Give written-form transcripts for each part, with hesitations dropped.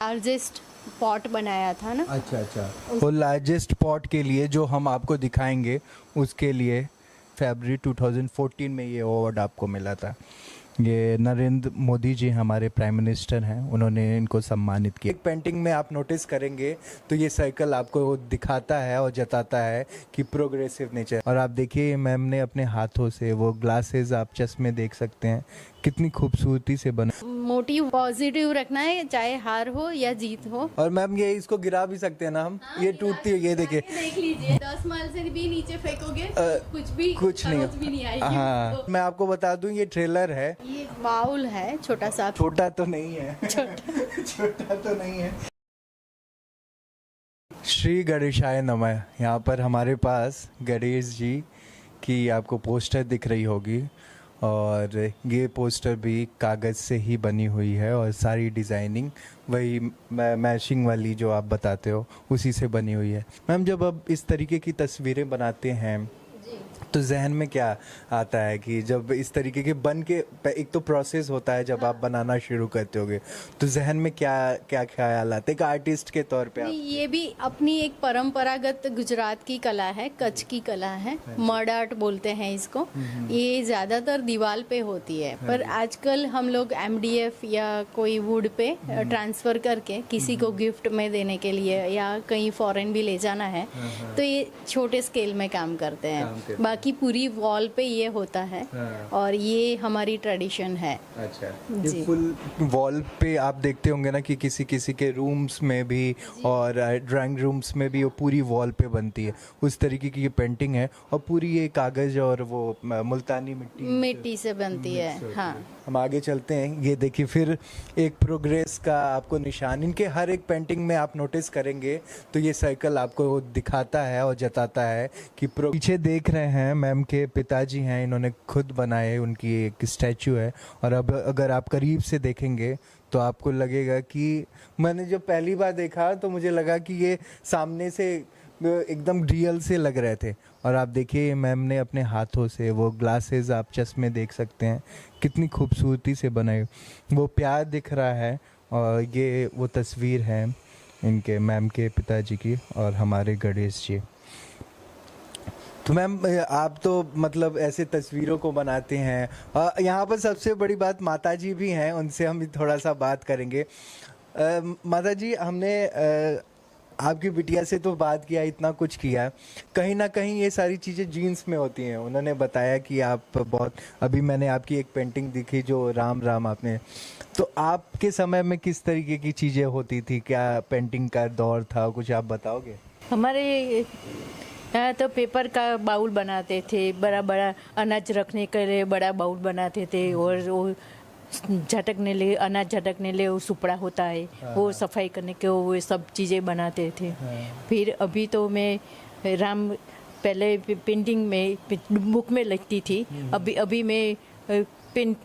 Largest pot बनाया था ना। अच्छा अच्छा। वो लार्जेस्ट पॉट के लिए जो हम आपको दिखाएंगे उसके लिए फरवरी 2014 में ये अवार्ड आपको मिला था। ये नरेंद्र मोदी जी हमारे प्राइम मिनिस्टर हैं, उन्होंने इनको सम्मानित किया। एक पेंटिंग में आप नोटिस करेंगे तो ये सर्कल आपको दिखाता है और जताता है कि प्रोग्रेसिव नेचर। और आप देखिए मैम ने अपने हाथों से वो ग्लासेस, आप चश्मे देख सकते हैं कितनी खूबसूरती से बना। मोटिव पॉजिटिव रखना है, चाहे हार हो या जीत हो। और मैम ये इसको गिरा भी सकते हैं ना हम। ये टूटती है, ये देखिए। देख लीजिए 10 माइल से भी नीचे फेंकोगे कुछ नहीं आएगी। हाँ मैं आपको बता दूं ये ट्रेलर है। ये बाउल है छोटा सा। छोटा तो नहीं है। छोटा तो नहीं है। श्री गणेशाय नमः। यहाँ पर हमारे पास गणेश जी की आपको पोस्टर दिख रही होगी और ये पोस्टर भी कागज़ से ही बनी हुई है और सारी डिज़ाइनिंग वही मैचिंग वाली जो आप बताते हो उसी से बनी हुई है। मैम जब अब इस तरीके की तस्वीरें बनाते हैं तो जहन में क्या आता है कि जब इस तरीके के बन के एक तो प्रोसेस होता है जब आप बनाना शुरू करते होगे तो जहन में क्या क्या ख्याल आते हैं एक आर्टिस्ट के तौर पे आप? ये भी अपनी एक परंपरागत गुजरात की कला है, कच्छ की कला है, मड आर्ट बोलते हैं इसको। ये ज़्यादातर दीवार पे होती है, पर आजकल हम लोग MDF या कोई वुड पे ट्रांसफ़र करके किसी को गिफ्ट में देने के लिए या कहीं फॉरेन भी ले जाना है तो ये छोटे स्केल में काम करते हैं। बाकी पूरी वॉल पे ये होता है और ये हमारी ट्रेडिशन है। अच्छा, ये फुल वॉल पे आप देखते होंगे ना कि किसी किसी के रूम्स में भी और ड्राइंग रूम्स में भी वो पूरी वॉल पे बनती है उस तरीके की ये पेंटिंग है और पूरी ये कागज़ और वो मुल्तानी मिट्टी से बनती है। हाँ हम आगे चलते हैं। ये देखिए फिर एक प्रोग्रेस का आपको निशान इनके हर एक पेंटिंग में आप नोटिस करेंगे तो ये सर्कल आपको दिखाता है और जताता है कि पीछे देख रहे हैं मैम के पिताजी हैं, इन्होंने खुद बनाए, उनकी एक स्टैचू है। और अब अगर आप करीब से देखेंगे तो आपको लगेगा कि मैंने जब पहली बार देखा तो मुझे लगा कि ये सामने से एकदम रियल से लग रहे थे। और आप देखिए मैम ने अपने हाथों से वो ग्लासेस, आप चश्मे देख सकते हैं कितनी खूबसूरती से बनाए, वो प्यार दिख रहा है। और ये वो तस्वीर है इनके मैम के पिताजी की और हमारे गणेश जी। तो मैम आप तो मतलब ऐसे तस्वीरों को बनाते हैं। यहाँ पर सबसे बड़ी बात माता जी भी हैं, उनसे हम थोड़ा सा बात करेंगे। माता जी हमने आपकी बिटिया से तो बात किया, इतना कुछ किया, कहीं ना कहीं ये सारी चीज़ें जीन्स में होती हैं। उन्होंने बताया कि आप बहुत, अभी मैंने आपकी एक पेंटिंग दिखी जो राम राम आपने, तो आपके समय में किस तरीके की चीज़ें होती थी, क्या पेंटिंग का दौर था, कुछ आप बताओगे? हमारे यहाँ तो पेपर का बाउल बनाते थे, बड़ा बड़ा अनाज रखने के लिए बड़ा बाउल बनाते थे और वो झटकने ले, अनाज झटकने ले वो सुपड़ा होता है, वो सफाई करने के वो सब चीज़ें बनाते थे। फिर अभी तो मैं राम पहले पेंटिंग में बुक में लिखती थी, अभी मैं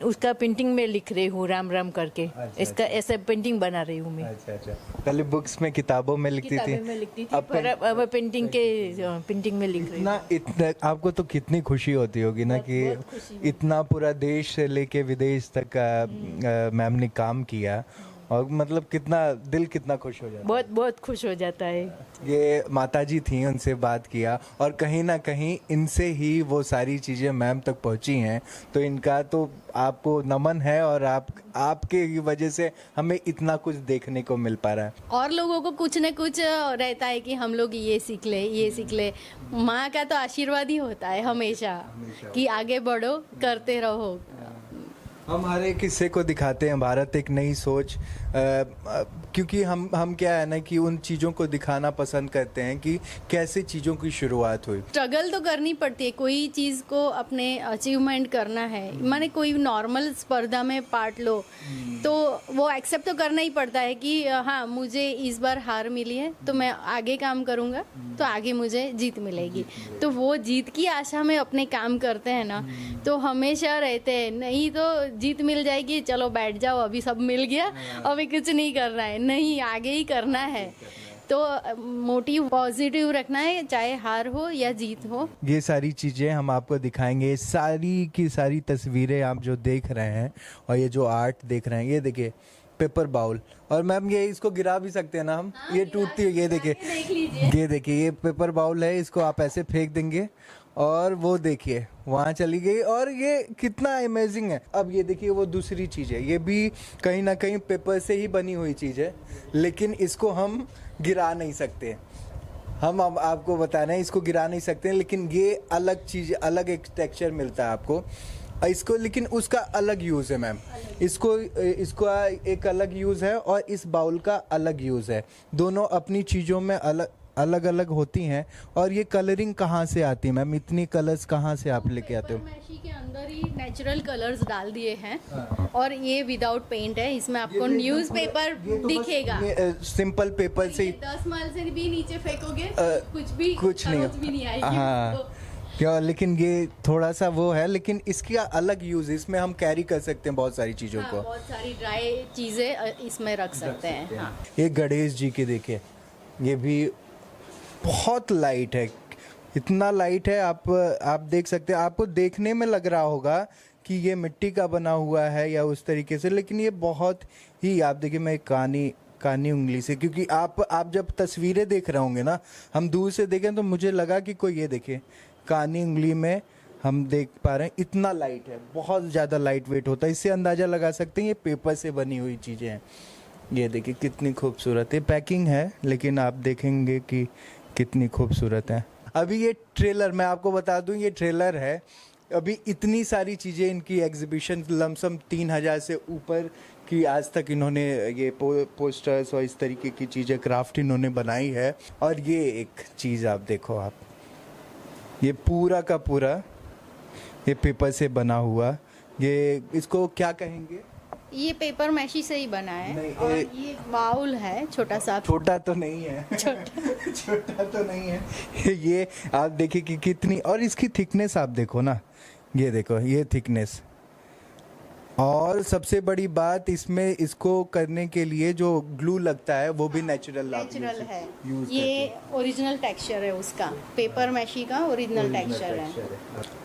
उसका पेंटिंग में लिख रही हूँ राम राम करके। इसका ऐसे पेंटिंग बना रही हूँ मैं। अच्छा अच्छा। पहले बुक्स में किताबों में लिखती थी, अब पेंटिंग में लिख रही हूँ। इतना आपको तो कितनी खुशी होती होगी ना कि इतना पूरा देश से लेके विदेश तक मैम ने काम किया और मतलब कितना दिल कितना खुश हो जाता है। बहुत बहुत खुश हो जाता है। ये माताजी थी, उनसे बात किया और कहीं ना कहीं इनसे ही वो सारी चीज़ें मैम तक पहुंची हैं, तो इनका तो आपको नमन है और आपके वजह से हमें इतना कुछ देखने को मिल पा रहा है। और लोगों को कुछ न कुछ रहता है कि हम लोग ये सीख ले। माँ का तो आशीर्वाद ही होता है हमेशा कि आगे बढ़ो, करते रहो। हम हर एक हिस्से को दिखाते हैं, भारत एक नई सोच, क्योंकि हम क्या है ना कि उन चीज़ों को दिखाना पसंद करते हैं कि कैसे चीज़ों की शुरुआत हुई। स्ट्रगल तो करनी पड़ती है, कोई चीज़ को अपने अचीवमेंट करना है, माने कोई नॉर्मल स्पर्धा में पार्ट लो तो वो एक्सेप्ट तो करना ही पड़ता है कि हाँ मुझे इस बार हार मिली है तो मैं आगे काम करूँगा तो आगे मुझे जीत मिलेगी। तो वो जीत की आशा में अपने काम करते हैं ना तो हमेशा रहते हैं, नहीं तो जीत मिल जाएगी, चलो बैठ जाओ अभी सब मिल गया, अभी कुछ नहीं करना है, नहीं आगे ही करना है। तो मोटिव पॉजिटिव रखना है, चाहे हार हो या जीत हो। ये सारी चीज़ें हम आपको दिखाएंगे, सारी की सारी तस्वीरें आप जो देख रहे हैं और ये जो आर्ट देख रहे हैं, ये देखिए पेपर बाउल। और मैम ये इसको गिरा भी सकते हैं ना हम, ये टूटती है, ये देखिए, देख लीजिए। ये देखिए, ये पेपर बाउल है, इसको आप ऐसे फेंक देंगे और वो देखिए वहाँ चली गई। और ये कितना अमेजिंग है। अब ये देखिए वो दूसरी चीज़ है, ये भी कहीं ना कहीं पेपर से ही बनी हुई चीज़ है, लेकिन इसको हम गिरा नहीं सकते। हम अब आपको बता रहे हैं इसको गिरा नहीं सकते, लेकिन ये अलग चीज़, अलग एक टेक्सचर मिलता है आपको इसको, लेकिन उसका अलग यूज़ है मैम। इसका एक अलग यूज़ है और इस बाउल का अलग यूज़ है। दोनों अपनी चीज़ों में अलग अलग होती हैं। और ये कलरिंग कहाँ से आती है मैम? इतनी कलर्स कहाँ से आप लेके आते हो? मैशी के अंदर ही नेचुरल कलर्स डाल दिए हैं और ये विदाउट पेंट है। इसमें आपको न्यूज़पेपर दिखेगा। सिंपल पेपर से ही 10 माइल से भी नीचे फेंकोगे कुछ नहीं, भी नहीं आएगी। हाँ तो क्या, लेकिन ये थोड़ा सा वो है, लेकिन इसका अलग यूज़, इसमें हम कैरी कर सकते हैं बहुत सारी चीज़ों हाँ, को। बहुत सारी ड्राई चीज़ें इसमें रख सकते हैं। हाँ। ये गणेश जी के देखिए, ये भी बहुत लाइट है, इतना लाइट है, आप देख सकते हैं। आपको देखने में लग रहा होगा कि ये मिट्टी का बना हुआ है या उस तरीके से, लेकिन ये बहुत ही, आप देखिए, मैं कानी उंगली से, क्योंकि आप जब तस्वीरें देख रहे होंगे ना, हम दूर से देखें तो मुझे लगा कि कोई, ये देखिए कानी उंगली में हम देख पा रहे हैं, इतना लाइट है, बहुत ज़्यादा लाइट वेट होता है। इससे अंदाज़ा लगा सकते हैं ये पेपर से बनी हुई चीज़ें हैं। ये देखिए कितनी खूबसूरत है, पैकिंग है, लेकिन आप देखेंगे कि कितनी खूबसूरत है। अभी ये ट्रेलर, मैं आपको बता दूं, ये ट्रेलर है। अभी इतनी सारी चीज़ें, इनकी एग्जीबिशन लमसम 3000 से ऊपर की आज तक इन्होंने ये पोस्टर्स और इस तरीके की चीज़ें क्राफ्ट इन्होंने बनाई है। और ये एक चीज़ आप देखो, आप ये पूरा का पूरा ये पेपर से बना हुआ, ये इसको क्या कहेंगे? ये पेपर मैशी से ही बना है। नहीं, और ये बाउल है छोटा सा। छोटा तो नहीं है, छोटा तो नहीं है। ये आप देखिए कि कितनी, और इसकी थिकनेस आप देखो ना, ये देखो ये थिकनेस। और सबसे बड़ी बात, इसमें इसको करने के लिए जो ग्लू लगता है वो भी नेचुरल है। ये ओरिजिनल टेक्सचर है उसका, पेपर मैशी का ओरिजिनल टेक्सचर है।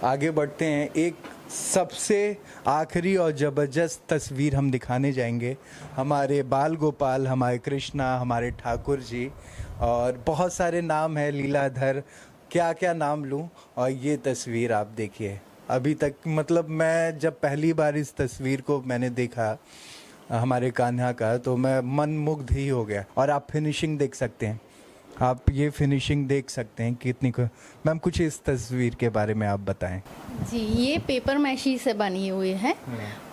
आगे बढ़ते हैं, एक सबसे आखिरी और ज़बरदस्त तस्वीर हम दिखाने जाएंगे। हमारे बाल गोपाल, हमारे कृष्णा, हमारे ठाकुर जी, और बहुत सारे नाम है, लीलाधर, क्या क्या नाम लूँ। और ये तस्वीर आप देखिए, अभी तक मतलब मैं जब पहली बार इस तस्वीर को मैंने देखा हमारे कान्हा का, तो मैं मन मुग्ध ही हो गया। और आप फिनिशिंग देख सकते हैं, आप ये फिनिशिंग देख सकते हैं कितनी मैम, कुछ इस तस्वीर के बारे में आप बताएं। जी, ये पेपर मैशी से बनी हुई है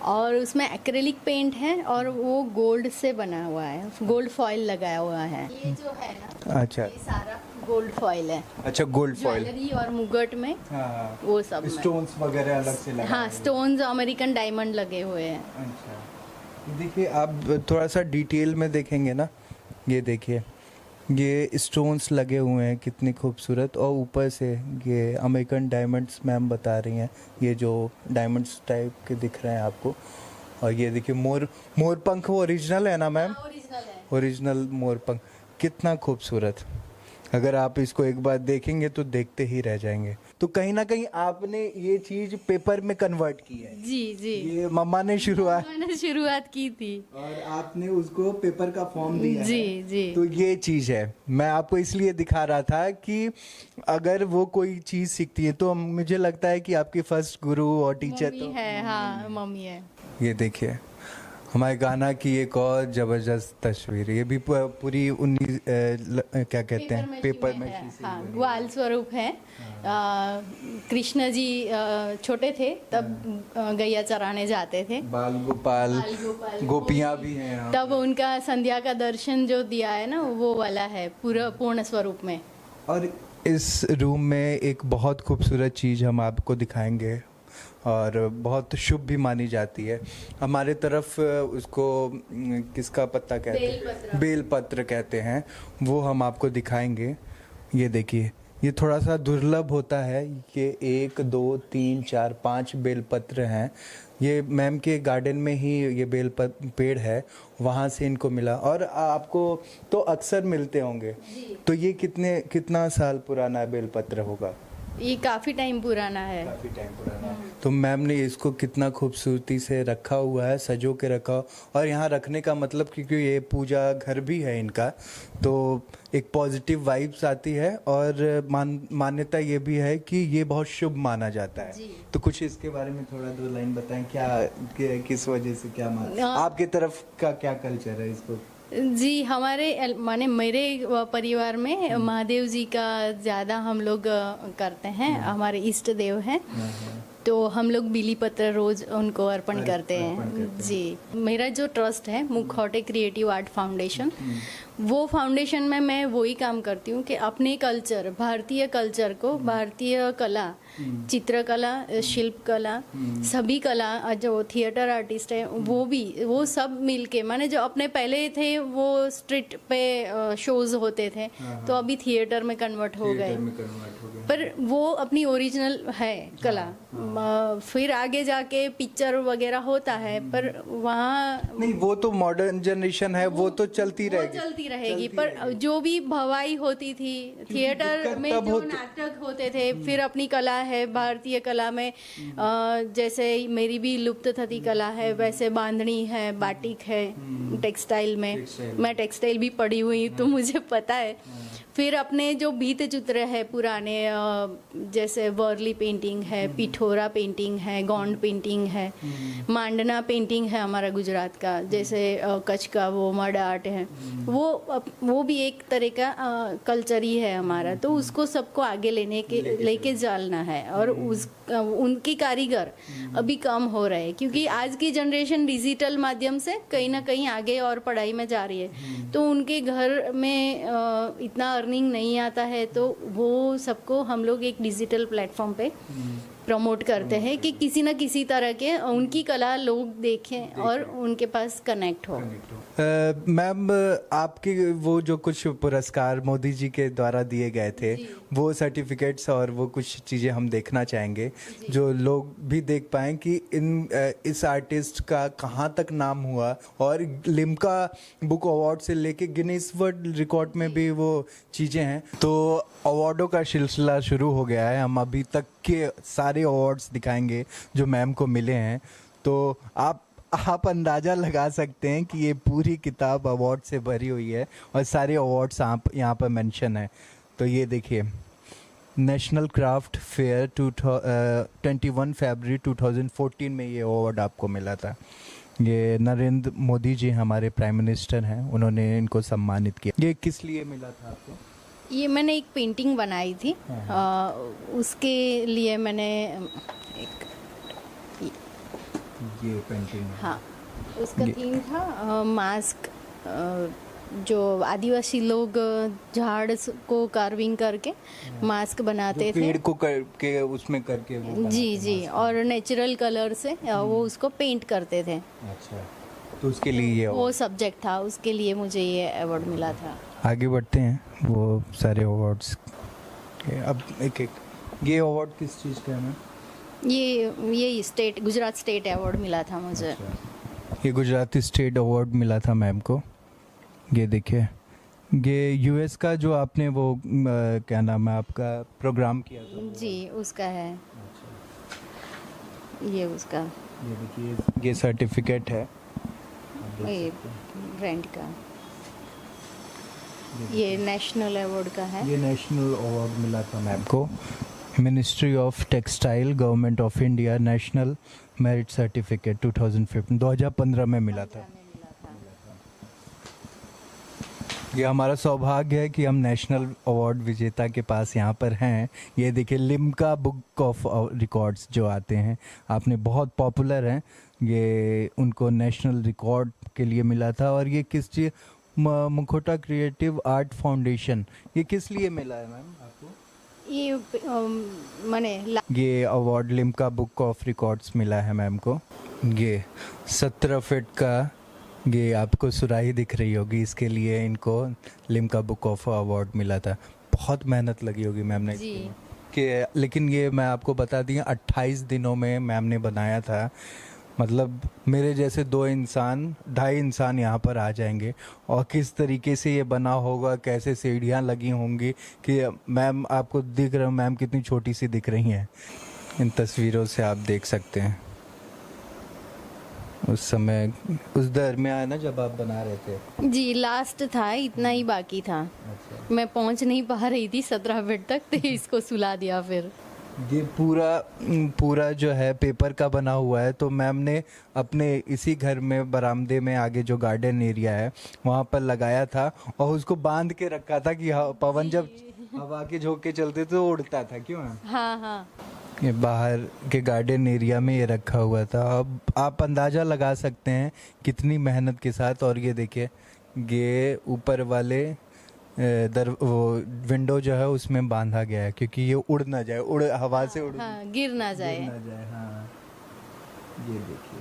और उसमें एक्रेलिक पेंट है और वो गोल्ड से बना हुआ है, गोल्ड फॉइल लगाया हुआ है। ये जो है ना, अच्छा, ये सारा गोल्ड फॉइल है। अच्छा, गोल्ड फॉइल, ज्वेलरी और मुगट में हाँ, वो सब में। स्टोन्स वगैरह अलग से लगे। हाँ, स्टोन्स अमेरिकन डायमंड लगे हुए हैं। अच्छा, देखिए आप थोड़ा सा डिटेल में देखेंगे ना, ये देखिए ये स्टोन्स लगे हुए हैं, कितनी खूबसूरत। और ऊपर से ये अमेरिकन डायमंड्स मैम बता रही हैं, ये जो डायमंड्स टाइप के दिख रहे हैं आपको। और ये देखिए मोर पंख, वो ओरिजिनल है ना मैम? ओरिजिनल है। ओरिजिनल मोर पंख, कितना खूबसूरत। अगर आप इसको एक बार देखेंगे तो देखते ही रह जाएंगे। तो कहीं ना कहीं आपने ये चीज पेपर में कन्वर्ट की है। जी जी, ये मम्मा ने शुरुआत की थी और आपने उसको पेपर का फॉर्म दिया जी है। जी। तो ये चीज है, मैं आपको इसलिए दिखा रहा था कि अगर वो कोई चीज सीखती है तो मुझे लगता है कि आपकी फर्स्ट गुरु और टीचर मम्मी तो है। हाँ, मम्मी है। ये देखिए हमारे गाना की एक और जबरदस्त तस्वीर, ये भी पूरी 19 क्या कहते हैं, पेपर में है। मैशी से हाँ, बनी। ग्वाल स्वरूप है। कृष्ण जी छोटे थे तब गैया चराने जाते थे, बाल गोपाल गोपियाँ भी हैं यहाँ। तब उनका संध्या का दर्शन जो दिया है ना, वो वाला है पूरा पूर्ण स्वरूप में। और इस रूम में एक बहुत खूबसूरत चीज़ हम आपको दिखाएंगे और बहुत शुभ भी मानी जाती है। हमारे तरफ उसको किसका पत्ता कहते हैं? बेलपत्र कहते हैं। वो हम आपको दिखाएंगे। ये देखिए, ये थोड़ा सा दुर्लभ होता है। ये 1 2 3 4 5 बेलपत्र हैं। ये मैम के गार्डन में ही ये पेड़ है, वहाँ से इनको मिला। और आपको तो अक्सर मिलते होंगे, तो ये कितना साल पुराना बेलपत्र होगा? ये काफी टाइम पुराना है। काफी टाइम पुराना है। तो मैम ने इसको कितना खूबसूरती से रखा हुआ है, सजो के रखा। और यहाँ रखने का मतलब क्योंकि ये पूजा घर भी है इनका, तो एक पॉजिटिव वाइब्स आती है। और मान्यता ये भी है कि ये बहुत शुभ माना जाता है। तो कुछ इसके बारे में थोड़ा दो लाइन बताएं, किस वजह से, क्या आपकी तरफ का क्या कल्चर है इसको? जी, हमारे माने मेरे परिवार में महादेव जी का ज़्यादा हम लोग करते हैं। हमारे इष्ट देव हैं, तो हम लोग बिली पत्र रोज उनको अर्पण करते हैं। जी, मेरा जो ट्रस्ट है मुखौटे क्रिएटिव आर्ट फाउंडेशन, वो फाउंडेशन में मैं वही काम करती हूँ कि अपने कल्चर, भारतीय कल्चर को, भारतीय कला, चित्रकला, शिल्प कला, सभी कला, जो थिएटर आर्टिस्ट है वो सब मिलके, माने जो अपने पहले थे वो स्ट्रीट पे शोज होते थे, तो अभी थिएटर में कन्वर्ट हो गए, पर वो अपनी ओरिजिनल है कला। फिर आगे जाके पिक्चर वगैरह होता है, पर वहाँ नहीं, वो तो मॉडर्न जनरेशन है, वो तो चलती रहेगी, पर जो भी भवाई होती थी थिएटर में, जो नाटक होते थे, फिर अपनी कला है भारतीय कला में, जैसे मेरी भी लुप्त थती कला है, वैसे बांधनी है, बाटिक है, टेक्सटाइल में मैं टेक्सटाइल भी पढ़ी हुई, तो मुझे पता है। फिर अपने जो भीत चित्र है पुराने, जैसे वर्ली पेंटिंग है, पिठोरा पेंटिंग है, गोंड पेंटिंग है, मांडना पेंटिंग है हमारा गुजरात का, जैसे कच्छ का वो मड आर्ट है, वो भी एक तरह का कल्चर ही है हमारा। तो उसको सबको आगे लेके चलना है। और उनके कारीगर अभी कम हो रहे हैं, क्योंकि आज की जनरेशन डिजिटल माध्यम से कहीं ना कहीं आगे और पढ़ाई में जा रही है, तो उनके घर में इतना अर्निंग नहीं आता है, तो वो सबको हम लोग एक डिजिटल प्लेटफॉर्म पे प्रमोट करते हैं कि किसी न किसी तरह के उनकी कला लोग देखें और उनके पास कनेक्ट हो। मैम, आपके वो जो कुछ पुरस्कार मोदी जी के द्वारा दिए गए थे, वो सर्टिफिकेट्स और वो कुछ चीज़ें हम देखना चाहेंगे, जो लोग भी देख पाएँ कि इस आर्टिस्ट का कहाँ तक नाम हुआ। और लिम्का बुक अवार्ड से लेके गिनीज वर्ल्ड रिकॉर्ड में भी वो चीज़ें हैं। तो अवार्डों का सिलसिला शुरू हो गया है। हम अभी तक के सारे अवार्ड्स दिखाएंगे जो मैम को मिले हैं। तो आप अंदाज़ा लगा सकते हैं कि ये पूरी किताब अवार्ड से भरी हुई है और सारे अवार्ड्स आप यहाँ पर मेंशन है। तो ये देखिए, नेशनल क्राफ्ट फेयर 21 फरवरी 2014 में ये अवार्ड आपको मिला था। ये नरेंद्र मोदी जी हमारे प्राइम मिनिस्टर हैं, उन्होंने इनको सम्मानित किया। ये किस लिए मिला था आपको? ये मैंने एक पेंटिंग बनाई थी, उसके लिए मैंने ये पेंटिंग, हाँ, उसका थीम था मास्क, जो आदिवासी लोग झाड़ को कार्विंग करके मास्क बनाते थे, पेड़ को करके उसमें करके वो जी, और नेचुरल कलर से वो उसको पेंट करते थे। अच्छा, तो उसके लिए वो सब्जेक्ट था, उसके लिए मुझे ये अवार्ड मिला था। आगे बढ़ते हैं, वो सारे अवार्ड्स। अब एक ये अवार्ड किस चीज़ का है मैम? ये स्टेट, गुजरात स्टेट अवार्ड मिला था मुझे। अच्छा। ये गुजराती स्टेट अवार्ड मिला था मैम को। ये देखिए, ये यूएस का जो आपने वो क्या नाम है आपका, प्रोग्राम किया था जी, उसका है। ये उसका, ये देखिए, ये सर्टिफिकेट है, ये ग्रांट का, ये नेशनल अवार्ड का है। ये नेशनल अवार्ड मिला था मैम को, ministry of textile, government of India, national merit certificate 2015 में मिला था। ये हमारा सौभाग्य है कि हम नेशनल अवार्ड विजेता के पास यहाँ पर हैं। ये देखिए, लिम्का बुक ऑफ रिकॉर्ड्स जो आते हैं, आपने बहुत पॉपुलर हैं, ये उनको नेशनल रिकॉर्ड के लिए मिला था। और ये किस चीज़, मुखौटा क्रिएटिव आर्ट फाउंडेशन, ये किस लिए मिला है मैम आपको? ये award Limca book of records मिला है मैम को। ये 17 फीट का, ये आपको सुराही दिख रही होगी, इसके लिए इनको लिम्का बुक ऑफ अवार्ड मिला था। बहुत मेहनत लगी होगी मैम ने कि, लेकिन ये मैं आपको बता दी 28 दिनों में मैम ने बनाया था। मतलब मेरे जैसे 2.5 इंसान यहाँ पर आ जाएंगे। और किस तरीके से ये बना होगा, कैसे सीढ़ियाँ लगी होंगी कि मैम आपको दिख रहा, मैम कितनी छोटी सी दिख रही हैं। इन तस्वीरों से आप देख सकते हैं उस समय, उस दरमियान ना जब आप बना रहे थे। जी लास्ट था, इतना ही बाकी था। अच्छा। मैं पहुंच नहीं पा रही थी 17 मिनट तक, तो इसको सुला दिया फिर। ये पूरा जो है पेपर का बना हुआ है, तो मैम ने अपने इसी घर में बरामदे में आगे जो गार्डन एरिया है वहाँ पर लगाया था और उसको बांध के रखा था कि पवन जब हवा के झोंके चलते तो उड़ता था। क्यों है? हाँ हाँ। ये बाहर के गार्डन एरिया में ये रखा हुआ था। अब आप अंदाज़ा लगा सकते हैं कितनी मेहनत के साथ। और ये देखिए, ये ऊपर वाले वो विंडो जो है उसमें बांधा गया है क्योंकि ये उड़ ना जाए, हवा से उड़ हाँ, गिर ना जाए। हाँ। ये देखिए,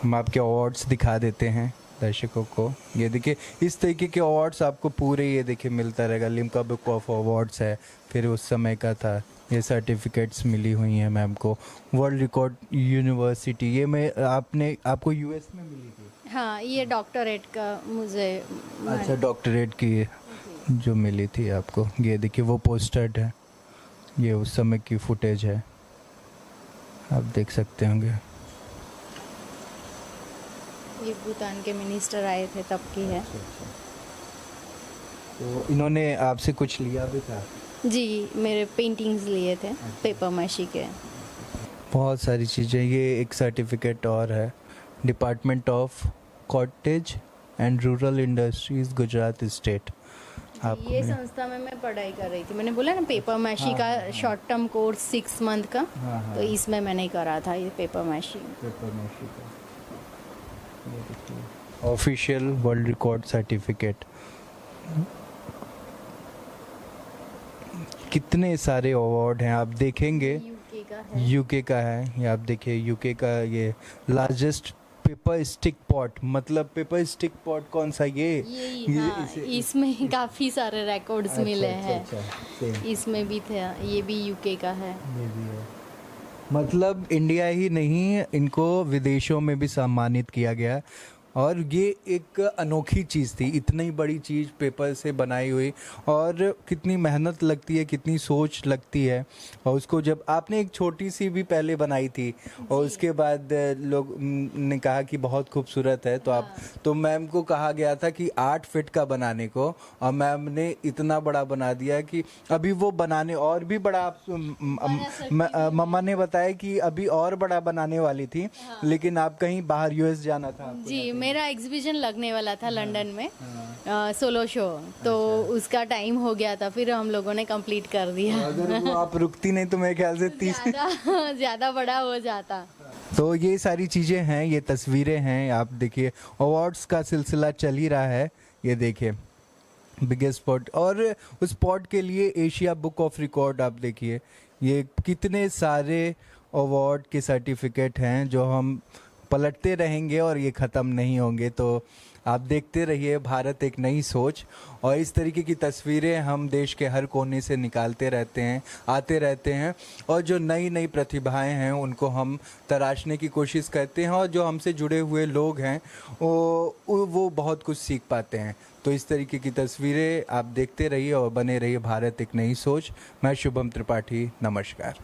हम आपके अवार्ड्स दिखा देते हैं दर्शकों को। ये देखिए, इस तरीके के अवार्ड्स आपको पूरे ये देखिए मिलता रहेगा। लिम्का बुक ऑफ अवार्ड्स है, फिर उस समय का था। ये सर्टिफिकेट्स मिली हुई हैं मैम को। वर्ल्ड रिकॉर्ड यूनिवर्सिटी, ये मैं आपको यूएस में मिली थी। हाँ, ये डॉक्टरेट का मुझे। अच्छा, डॉक्टरेट की जो मिली थी आपको। ये देखिए, वो पोस्टर्ड है, ये उस समय की फुटेज है, आप देख सकते होंगे। ये भूटान के मिनिस्टर आए थे तब की है। तो इन्होंने आपसे कुछ लिया भी था? जी, मेरे पेंटिंग्स लिए थे पेपर माशी के। बहुत सारी चीज़ें। ये एक सर्टिफिकेट और है, department of cottage and rural industries Gujarat state. आपको ये संस्था में मैं पढ़ाई कर रही थी। मैंने बोला ना पेपर माशी का शॉर्ट टर्म कोर्स 6 मंथ का, तो इसमें मैंने करा था ये पेपर माशी। Official world record certificate. कितने सारे अवार्ड हैं आप देखेंगे। यूके का है। यूके का है, ये आप देखिए, यूके का ये लार्जेस्ट पेपर स्टिक पॉट। मतलब पेपर स्टिक पॉट कौन सा? हाँ, इसमें काफ़ी सारे रिकॉर्ड्स मिले हैं। अच्छा। इसमें भी थे, ये भी यूके का है। ये भी है। मतलब इंडिया ही नहीं, इनको विदेशों में भी सम्मानित किया गया। और ये एक अनोखी चीज़ थी, इतनी बड़ी चीज़ पेपर से बनाई हुई, और कितनी मेहनत लगती है, कितनी सोच लगती है। और उसको जब आपने एक छोटी सी भी पहले बनाई थी और उसके बाद लोग ने कहा कि बहुत खूबसूरत है, तो आप तो मैम को कहा गया था कि 8 फीट का बनाने को, और मैम ने इतना बड़ा बना दिया कि अभी वो बनाने और भी बड़ा। मम्मा ने बताया कि अभी और बड़ा बनाने वाली थी, लेकिन आप कहीं बाहर यूएस जाना था आपको। जी, मेरा एग्जीबिशन लगने वाला था लंदन में, सोलो शो, तो उसका टाइम हो गया था, फिर हम लोगों ने कंप्लीट कर दिया। अगर वो आप रुकती नहीं तो मेरे ख्याल से 30 ज़्यादा बड़ा हो जाता। तो ये सारी चीज़ें हैं, ये तस्वीरें हैं। आप देखिए, अवार्ड्स का सिलसिला चल ही रहा है। ये देखिए, बिगेस्ट स्पॉट, और उस स्पॉट के लिए एशिया बुक ऑफ रिकॉर्ड आप देखिए, ये कितने सारे अवार्ड के सर्टिफिकेट हैं जो हम पलटते रहेंगे और ये ख़त्म नहीं होंगे। तो आप देखते रहिए भारत एक नई सोच, और इस तरीके की तस्वीरें हम देश के हर कोने से निकालते रहते हैं, आते रहते हैं, और जो नई नई प्रतिभाएं हैं उनको हम तराशने की कोशिश करते हैं, और जो हमसे जुड़े हुए लोग हैं वो बहुत कुछ सीख पाते हैं। तो इस तरीके की तस्वीरें आप देखते रहिए और बने रहिए भारत एक नई सोच। मैं शुभम त्रिपाठी, नमस्कार।